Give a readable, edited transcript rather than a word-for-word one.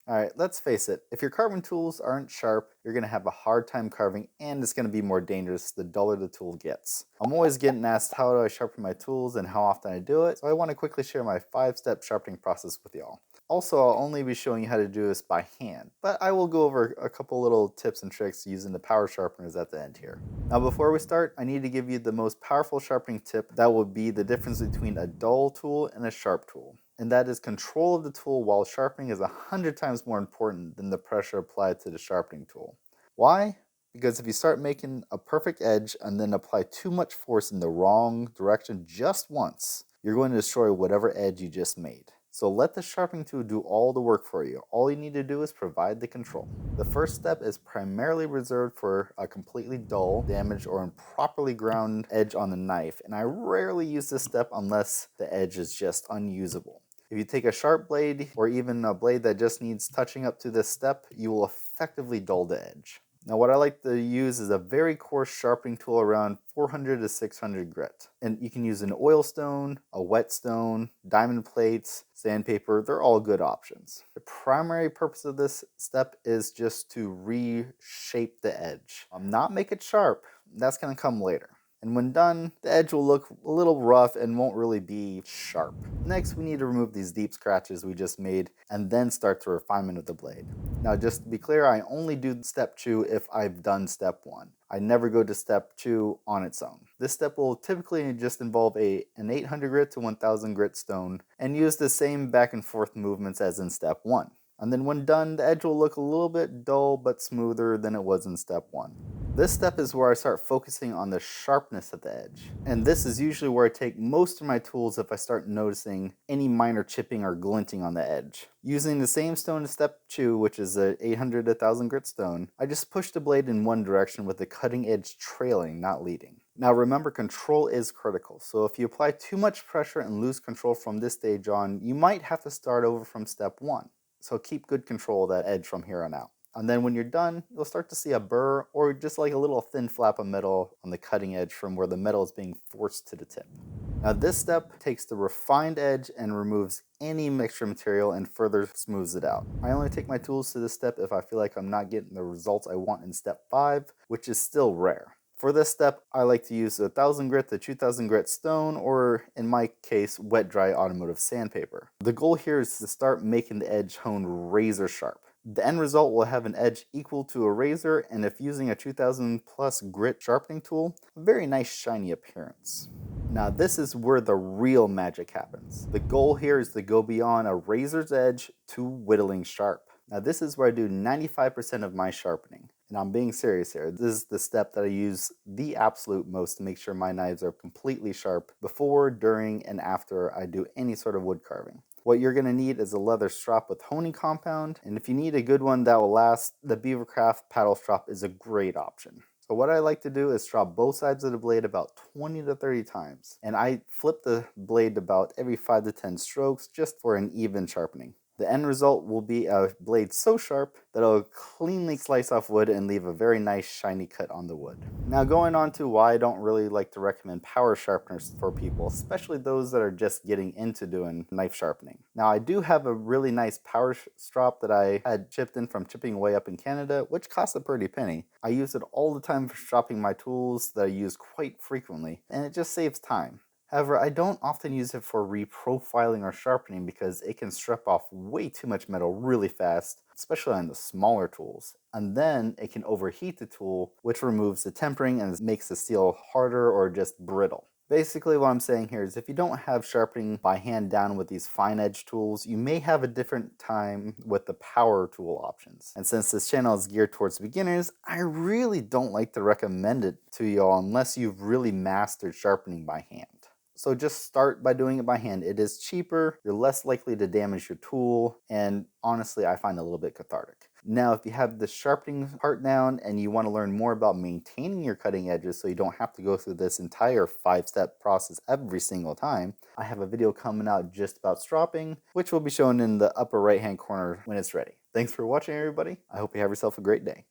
Alright, let's face it, if your carving tools aren't sharp, you're going to have a hard time carving and it's going to be more dangerous the duller the tool gets. I'm always getting asked how do I sharpen my tools and how often I do it, so I want to quickly share my 5-step sharpening process with y'all. Also, I'll only be showing you how to do this by hand, but I will go over a couple little tips and tricks using the power sharpeners at the end here. Now before we start, I need to give you the most powerful sharpening tip that will be the difference between a dull tool and a sharp tool. And that is control of the tool while sharpening is 100 times more important than the pressure applied to the sharpening tool. Why? Because if you start making a perfect edge and then apply too much force in the wrong direction just once, you're going to destroy whatever edge you just made. So let the sharpening tool do all the work for you. All you need to do is provide the control. The first step is primarily reserved for a completely dull, damaged, or improperly ground edge on the knife, and I rarely use this step unless the edge is just unusable. If you take a sharp blade, or even a blade that just needs touching up to this step, you will effectively dull the edge. Now what I like to use is a very coarse sharpening tool around 400 to 600 grit. And you can use an oil stone, a whetstone, diamond plates, sandpaper, they're all good options. The primary purpose of this step is just to reshape the edge. Not make it sharp, that's going to come later. And when done, the edge will look a little rough and won't really be sharp. Next, we need to remove these deep scratches we just made and then start the refinement of the blade. Now, just to be clear, I only do step 2 if I've done step 1. I never go to step 2 on its own. This step will typically just involve an 800 grit to 1000 grit stone and use the same back and forth movements as in step 1. And then when done, the edge will look a little bit dull but smoother than it was in step 1. This step is where I start focusing on the sharpness of the edge. And this is usually where I take most of my tools if I start noticing any minor chipping or glinting on the edge. Using the same stone as step 2, which is a 800 to 1000 grit stone, I just push the blade in one direction with the cutting edge trailing, not leading. Now remember, control is critical, so if you apply too much pressure and lose control from this stage on, you might have to start over from step 1. So keep good control of that edge from here on out. And then when you're done, you'll start to see a burr or just like a little thin flap of metal on the cutting edge from where the metal is being forced to the tip. Now this step takes the refined edge and removes any mixture material and further smooths it out. I only take my tools to this step if I feel like I'm not getting the results I want in step 5, which is still rare. For this step, I like to use 1000 grit to 2000 grit stone, or in my case, wet dry automotive sandpaper. The goal here is to start making the edge hone razor sharp. The end result will have an edge equal to a razor, and if using a 2000 plus grit sharpening tool, a very nice shiny appearance. Now this is where the real magic happens. The goal here is to go beyond a razor's edge to whittling sharp. Now this is where I do 95% of my sharpening. And I'm being serious here. This is the step that I use the absolute most to make sure my knives are completely sharp before, during, and after I do any sort of wood carving. What you're going to need is a leather strop with honing compound, and if you need a good one that will last, the Beavercraft paddle strop is a great option. So what I like to do is strop both sides of the blade about 20 to 30 times, and I flip the blade about every 5 to 10 strokes just for an even sharpening. The end result will be a blade so sharp that it'll cleanly slice off wood and leave a very nice shiny cut on the wood. Now going on to why I don't really like to recommend power sharpeners for people, especially those that are just getting into doing knife sharpening. Now I do have a really nice power strop that I had chipped in from chipping away up in Canada, which cost a pretty penny. I use it all the time for stropping my tools that I use quite frequently, and it just saves time. However, I don't often use it for reprofiling or sharpening because it can strip off way too much metal really fast, especially on the smaller tools. And then it can overheat the tool, which removes the tempering and makes the steel harder or just brittle. Basically what I'm saying here is if you don't have sharpening by hand down with these fine edge tools, you may have a different time with the power tool options. And since this channel is geared towards beginners, I really don't like to recommend it to y'all unless you've really mastered sharpening by hand. So just start by doing it by hand. It is cheaper, you're less likely to damage your tool, and honestly, I find it a little bit cathartic. Now, if you have the sharpening part down and you want to learn more about maintaining your cutting edges so you don't have to go through this entire 5-step process every single time, I have a video coming out just about stropping, which will be shown in the upper right-hand corner when it's ready. Thanks for watching, everybody. I hope you have yourself a great day.